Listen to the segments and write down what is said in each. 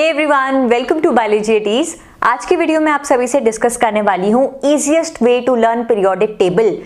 Everyone, welcome to biology it is. आज की video में आप सभी से डिस्कस करने वाली हूँ easiest way to learn periodic table.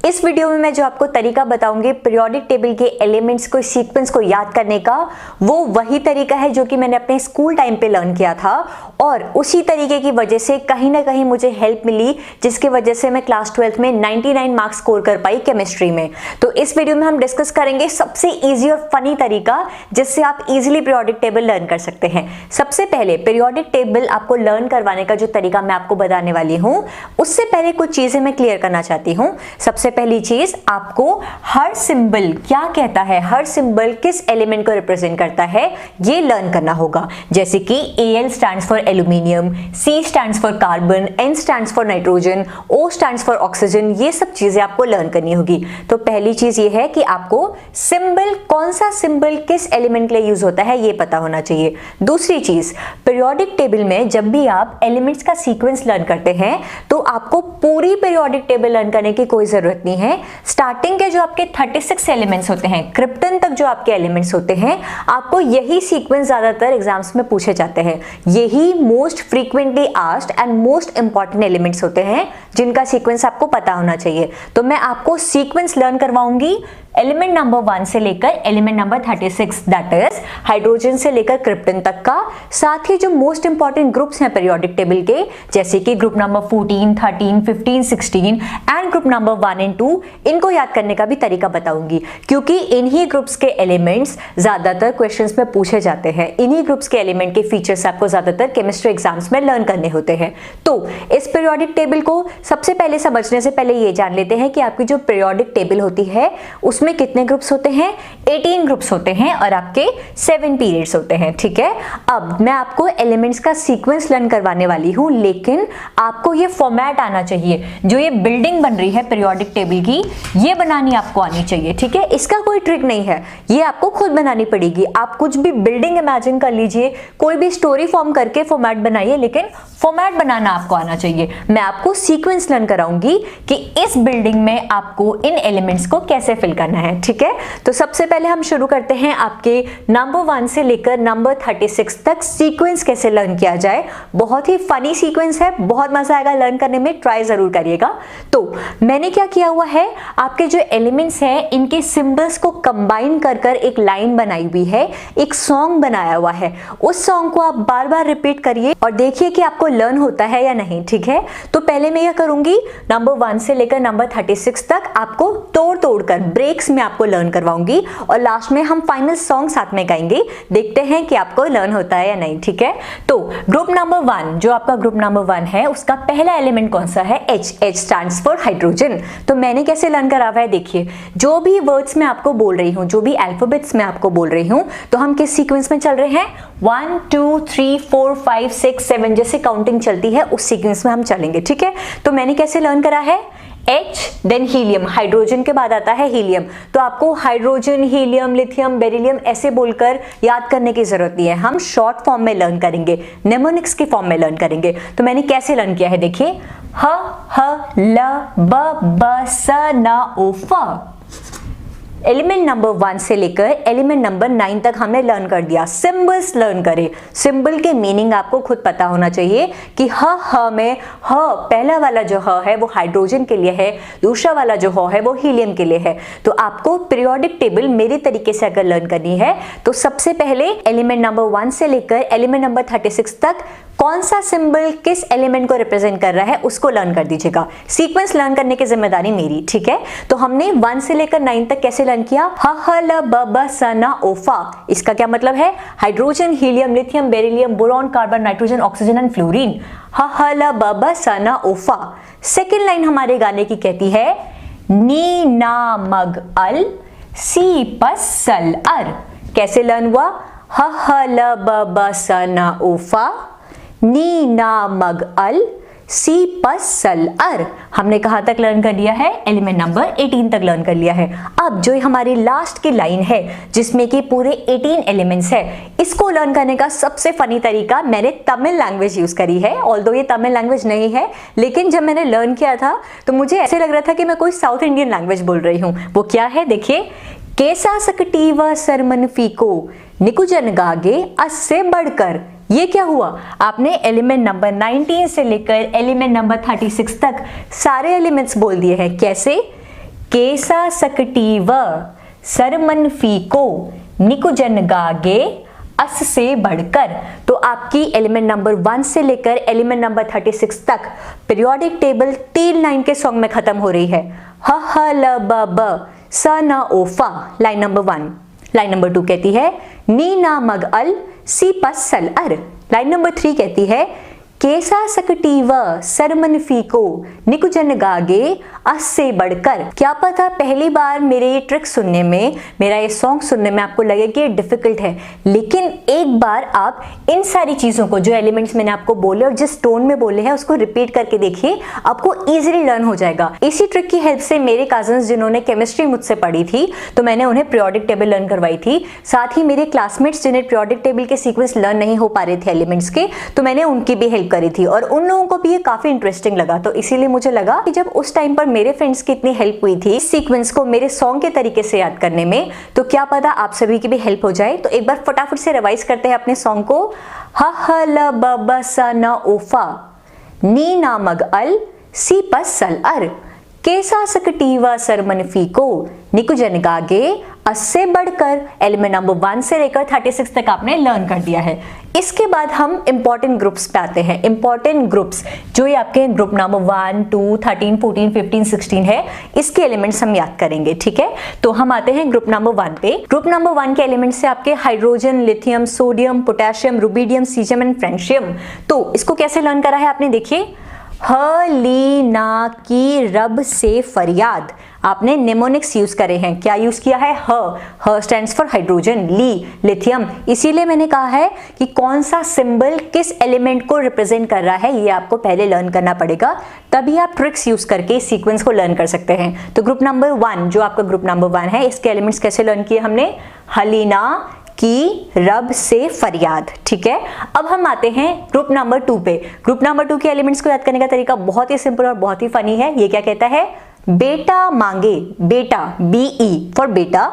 इस वीडियो में मैं जो आपको तरीका बताऊंगी पीरियोडिक टेबल के एलिमेंट्स को, सीक्वेंस को याद करने का, वो वही तरीका है जो कि मैंने अपने स्कूल टाइम पे लर्न किया था और उसी तरीके की वजह से कहीं ना कहीं मुझे हेल्प मिली, जिसकी वजह से मैं क्लास 12th में 99 मार्क्स स्कोर कर पाई केमिस्ट्री में। तो इस वीडियो में हम डिस्कस करेंगे सबसे ईजी और फनी तरीका जिससे आप इजीली पीरियोडिक टेबल लर्न कर सकते हैं। सबसे पहले पीरियोडिक टेबल आपको लर्न करवाने का जो तरीका मैं आपको बताने वाली हूँ, उससे पहले कुछ चीजें मैं क्लियर करना चाहती हूँ। सबसे पहली चीज, आपको हर सिंबल क्या कहता है, हर सिंबल किस एलिमेंट को रिप्रेजेंट करता है, ये लर्न करना होगा। जैसे कि Al stands for aluminium, C stands for carbon, N stands for nitrogen, O stands for oxygen, ये सब चीजें आपको लर्न करनी होगी। तो पहली चीज ये है कि आपको सिंबल, कौन सा सिंबल किस एलिमेंट के लिए यूज होता है, ये पता होना चाहिए। दूसरी चीज, पीरियोडिक टेबल में जब भी आप एलिमेंट्स का सीक्वेंस लर्न करते हैं तो आपको पूरी पीरियोडिक टेबल लर्न करने की कोई जरूरत नहीं है। स्टार्टिंग के जो आपके 36 एलिमेंट्स होते हैं, क्रिप्टन तक जो आपके एलिमेंट्स होते हैं, आपको यही सीक्वेंस ज्यादातर एग्जाम्स में पूछे जाते हैं। यही most frequently asked and most important elements होते हैं जिनका सीक्वेंस आपको पता होना चाहिए। तो मैं आपको सीक्वेंस लर्न करवाऊंगी एलिमेंट नंबर 1 से लेकर element number 36, that is hydrogen से लेकर क्रिप्टन तक का। साथ ही जो मोस्ट इंपॉर्टेंट ग्रुप्स हैं पीरियोडिक टेबल के, जैसे कि group number 14, 13, 15, 16 and group number 1 and 2, इनको याद करने का भी तरीका बताऊंगी, क्योंकि इन्हीं ग्रुप्स के एलिमेंट्स ज्यादातर क्वेश्चंस में पूछे जाते हैं। इन्हीं ग्रुप्स के एलिमेंट के फीचर्स आपको ज्यादातर केमिस्ट्री एग्जाम्स में लर्न करने होते हैं। तो इस पीरियोडिक टेबल को सबसे पहले समझने से पहले ये जान लेते हैं कि आपकी जो पीरियोडिक टेबल होती है उसमें कितने ग्रुप्स होते हैं। 18 ग्रुप्स होते हैं और आपके 7 पीरियड्स होते हैं। ठीक है, अब मैं आपको एलिमेंट्स का सीक्वेंस लर्न करवाने वाली हूं, लेकिन आपको ये फॉर्मेट आना चाहिए। जो ये बिल्डिंग बन रही है पीरियोडिक टेबल की, ये बनानी आपको आनी चाहिए। ठीक है, इसका कोई ट्रिक नहीं है, ये आपको खुद बनानी पड़ेगी। आप कुछ भी बिल्डिंग इमेजिन कर लीजिए, कोई भी स्टोरी फॉर्म करके फॉर्मेट बनाइए, लेकिन फॉर्मेट बनाना आपको आना चाहिए। मैं आपको सीक्वेंस लर्न कराऊंगी कि इस बिल्डिंग में आपको इन एलिमेंट्स को कैसे फिल करना है। ठीक है, तो सबसे पहले हम शुरू करते हैं आपके नंबर 1 से लेकर नंबर 36 तक सीक्वेंस कैसे लर्न किया जाए। बहुत ही फनी सीक्वेंस है, बहुत मजा आएगा लर्न करने में, ट्राई जरूर करिएगा। तो मैंने क्या किया हुआ है, आपके जो एलिमेंट्स हैं इनके सिंबल्स को कंबाइन कर कर एक लाइन बनाई हुई है, एक सॉन्ग बनाया हुआ है। उस सॉन्ग को आप बार बार रिपीट करिए और देखिए कि आपको लर्न होता है या नहीं। ठीक है, तो पहले मैं यह करूंगी, नंबर 1 से लेकर नंबर 36 तक आपको तोड़ तोड़ कर ब्रेक्स में आपको लर्न करवाऊंगी और लास्ट में हम फाइनल सॉन्ग साथ में गाएंगे। देखते हैं कि आपको लर्न होता है या नहीं। ठीक है, तो ग्रुप नंबर 1, जो आपका ग्रुप नंबर 1 है, उसका पहला एलिमेंट कौन सा है, H स्टैंड्स फॉर हाइड्रोजन। तो मैंने कैसे लर्न करा हुआ है, देखिए, जो भी वर्ड्स मैं आपको बोल रही हूँ, जो भी अल्फाबेट्स मैं आपको बोल रही हूँ, तो हम किस सीक्वेंस में चल रहे हैं, 1 2 3 4 5 6 7 जैसे काउंटिंग चलती है उस सीक्वेंस में हम चलेंगे। ठीक है, तो मैंने कैसे लर्न करा है, H देन हीलियम, हाइड्रोजन के बाद आता है हीलियम। तो आपको हाइड्रोजन, हीलियम, लिथियम, बेरिलियम ऐसे बोलकर याद करने की जरूरत नहीं है, हम शॉर्ट फॉर्म में लर्न करेंगे, नेमोनिक्स की फॉर्म में लर्न करेंगे। तो मैंने कैसे लर्न किया है, देखिए, ह ल ब स न ओ फ। एलिमेंट नंबर 1 से लेकर एलिमेंट नंबर 9 तक हमने लर्न कर दिया। सिंबल्स लर्न करें, सिंबल के मीनिंग आपको खुद पता होना चाहिए कि ह में ह, पहला वाला जो ह है वो हाइड्रोजन के लिए है, दूसरा वाला जो ह है वो हीलियम के लिए है। तो आपको पीरियोडिक टेबल मेरे तरीके से अगर लर्न करनी है तो सबसे पहले एलिमेंट नंबर 1 से लेकर एलिमेंट नंबर 36 तक कौन सा सिंबल किस एलिमेंट को रिप्रेजेंट कर रहा है उसको लर्न कर दीजिएगा। सीक्वेंस लर्न करने की जिम्मेदारी मेरी। ठीक है, तो हमने 1 से लेकर 9 तक कैसे लर्न किया, ह ल ब स न ओ फ। इसका क्या मतलब है, hydrogen, helium, lithium, beryllium, boron, carbon, nitrogen, oxygen and fluorine, ह ल ब स न ओ फ। सेकेंड लाइन हमारे गाने की कहती है, नी ना मग अल सी पस सल अर। कैसे लर्न हुआ, ह ल ब स न ओ फ, नी ना मग अल सी पस सल अर। हमने कहां तक लर्न कर लिया है, एलिमेंट नंबर 18 तक लर्न कर लिया है। अब जो हमारी लास्ट की लाइन है जिसमें कि पूरे 18 एलिमेंट्स है, इसको लर्न करने का सबसे फनी तरीका मैंने तमिल लैंग्वेज यूज करी है। ऑल्दो ये तमिल लैंग्वेज नहीं है, लेकिन जब मैंने लर्न किया था तो मुझे ऐसे लग रहा था कि मैं कोई साउथ इंडियन लैंग्वेज बोल रही हूँ। वो क्या है, देखिए, कैसा सकटी व सरमन फीको निकुंजन गागे अससे बढ़कर। ये क्या हुआ, आपने एलिमेंट नंबर 19 से लेकर एलिमेंट नंबर 36 तक सारे एलिमेंट्स बोल दिए हैं। कैसे, कैसा सकटी व सरमन फीको निकुंजन गागे अस से बढ़कर। तो आपकी एलिमेंट नंबर 1 से लेकर एलिमेंट नंबर 36 तक पीरियोडिक टेबल 3 लाइन के सॉन्ग में खत्म हो रही है। ह ह ल ब ब स न ओ फा, लाइन नंबर 1। लाइन नंबर 2 कहती है नी ना मग अल सी पस सल अर। लाइन नंबर 3 कहती है कैसा सकटी व सरमन फीको निकुंजन गागे अस से बढ़कर। क्या पता पहली बार मेरे ये ट्रिक सुनने में, मेरा ये सॉन्ग सुनने में आपको लगे कि ये डिफिकल्ट है, लेकिन एक बार आप इन सारी चीजों को, जो एलिमेंट्स मैंने आपको बोले और जिस टोन में बोले हैं, उसको रिपीट करके देखिए, आपको इजीली लर्न हो जाएगा। इसी ट्रिक की हेल्प से मेरे कजन्स जिन्होंने केमिस्ट्री मुझसे पढ़ी थी, तो मैंने उन्हें पीरियोडिक टेबल लर्न करवाई थी। साथ ही मेरे क्लासमेट्स जिन्हें पीरियोडिक टेबल के सीक्वेंस लर्न नहीं हो पा रहे थे एलिमेंट्स के, तो मैंने उनकी भी हेल्प करी थी और उन लोगों को भी ये काफी इंटरेस्टिंग लगा। तो इसीलिए मुझे लगा कि जब उस टाइम पर मेरे फ्रेंड्स की इतनी हेल्प हुई थी इस सीक्वेंस को मेरे सॉन्ग के तरीके से याद करने में, तो क्या पता आप सभी की भी हेल्प हो जाए। तो एक बार फटाफट से रिवाइज करते हैं अपने सॉन्ग को। ह ह ल ब ब स न ओ फा नी ना मग अल सी पस सल अर कैसा सकटी व सरमन फीको निकुंजन गागे अससे बढ़कर। एलिमेंट नंबर 1 से लेकर 36 तक आपने लर्न कर दिया है। इसके बाद हम इंपॉर्टेंट ग्रुप्स पे आते हैं। इंपॉर्टेंट ग्रुप्स जो ये आपके ग्रुप नंबर 1, 2, 13, 14, 15, 16 है, इसके एलिमेंट्स हम याद करेंगे। ठीक है, तो हम आते हैं ग्रुप नंबर 1 पे। ग्रुप नंबर 1 के एलिमेंट्स से आपके hydrogen, lithium, sodium, potassium, rubidium, caesium and francium. तो इसको कैसे लर्न करा है आपने, देखिए ह ली ना की रब से फरियाद। आपने निमोनिक्स यूज करे हैं। क्या यूज किया है, ह स्टैंड्स फॉर हाइड्रोजन, ली लिथियम। इसीलिए मैंने कहा है कि कौन सा सिंबल किस एलिमेंट को रिप्रेजेंट कर रहा है, ये आपको पहले लर्न करना पड़ेगा, तभी आप ट्रिक्स यूज करके इस सीक्वेंस को लर्न कर सकते हैं। तो ग्रुप नंबर 1 जो आपका ग्रुप नंबर 1 है, इसके एलिमेंट्स कैसे लर्न किए हमने, हलीना की रब से फरियाद। ठीक है, अब हम आते हैं ग्रुप नंबर 2 पे। ग्रुप नंबर 2 के एलिमेंट्स को याद करने का तरीका बहुत ही सिंपल और बहुत ही फनी है। ये क्या कहता है, बेटा मांगे, बेटा BE फॉर बेटा,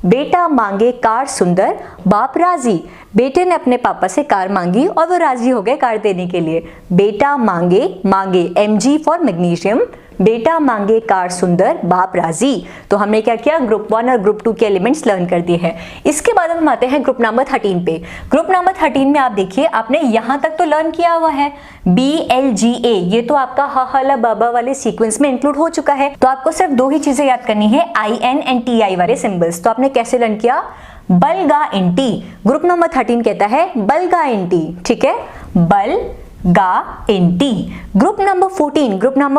बेटा मांगे कार सुंदर बाप राजी। बेटे ने अपने पापा से कार मांगी और वो राजी हो गए कार देने के लिए। बेटा मांगे, मांगे Mg फॉर मैग्नीशियम, बेटा मांगे कार सुंदर बाप राजी। तो हमने क्या किया, ग्रुप 1 और ग्रुप 2 के एलिमेंट्स लर्न कर दिए हैं। इसके बाद हम आते हैं ग्रुप नंबर 13 पे। ग्रुप नंबर 13 में आप देखिए, आपने यहां तक तो लर्न किया हुआ है BLGA, ये तो आपका ह ह ल ब ब वाले सीक्वेंस में इंक्लूड हो चुका है। तो आपको सिर्फ 2 ही चीजें याद करनी है, IN एंड TI वाले सिंबल्स। तो आपने कैसे लर्न किया, बलगा इन टी। ग्रुप नंबर 13 कहता है बलगा इन टी। ठीक है, बल गा इन टी। ग्रुप नंबर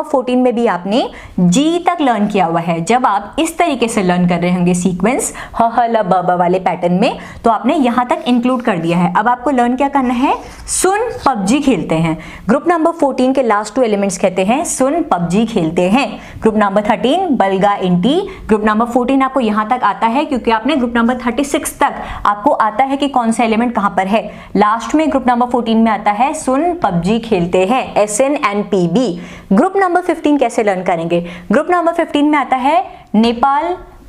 14 में भी आपने G तक लर्न किया हुआ है। जब आप इस तरीके से लर्न कर रहे होंगे सीक्वेंस ह ह ल ब ब वाले पैटर्न में, तो आपने यहां तक इंक्लूड कर दिया है। अब आपको लर्न क्या करना है, सुन PUBG खेलते हैं। ग्रुप नंबर 14 के लास्ट 2 एलिमेंट्स कहते हैं सुन PUBG खेलते हैं। ग्रुप नंबर 13 बलगा इन टी। ग्रुप नंबर 14 आपको यहां तक आता है क्योंकि आपने ग्रुप नंबर 36 तक आपको आता है कि कौन सा एलिमेंट कहां पर है। लास्ट में ग्रुप नंबर 14 में आता है सुन PUBG खेलते हैं, SN and PB। Group number 15 कैसे लर्न करेंगे, ग्रुप नंबर 15 में आता है नेपाल,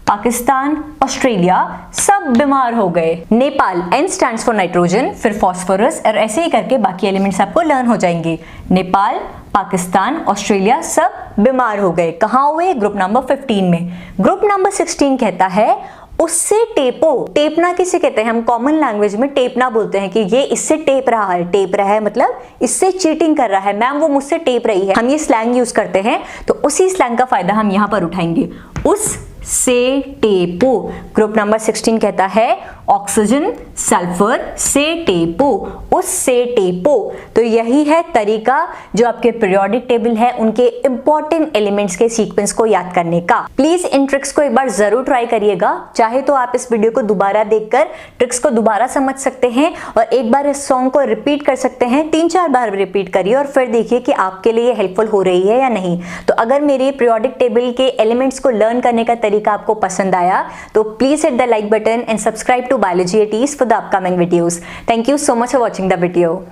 पाकिस्तान, ऑस्ट्रेलिया सब बीमार हो गए। Nepal N stands for nitrogen, फिर फॉस्फोरस, और ऐसे ही करके बाकी एलिमेंट्स आपको लर्न हो जाएंगे। नेपाल, पाकिस्तान, ऑस्ट्रेलिया सब बीमार हो गए। कहां हुए, ग्रुप नंबर 15 में। ग्रुप नंबर 16 कहता है उससे टेपो। टेपना किसे कहते हैं, हम कॉमन लैंग्वेज में टेपना बोलते हैं कि ये इससे टेप रहा है। टेप रहा है मतलब इससे चीटिंग कर रहा है, मैम वो मुझसे टेप रही है। हम ये स्लैंग यूज करते हैं, तो उसी स्लैंग का फायदा हम यहां पर उठाएंगे। उस से टेपो। ग्रुप नंबर 16 कहता है ऑक्सीजन, सल्फर से टेपो, उससे टेपो। तो यही है तरीका जो आपके पीरियोडिक टेबल है उनके इंपॉर्टेंट एलिमेंट्स के सीक्वेंस को याद करने का। प्लीज इन ट्रिक्स को एक बार जरूर ट्राई करिएगा। चाहे तो आप इस वीडियो को दोबारा देखकर ट्रिक्स को दोबारा समझ सकते हैं और एक बार इस सॉन्ग को रिपीट कर सकते हैं। 3-4 बार रिपीट करिए और फिर देखिए कि आपके लिए हेल्पफुल हो रही है या नहीं। तो अगर मेरे पीरियोडिक टेबल के एलिमेंट्स को लर्न करने का तरीका आपको पसंद आया तो please hit the like button and subscribe to Biology ATs for the upcoming videos. Thank you so much for watching the video.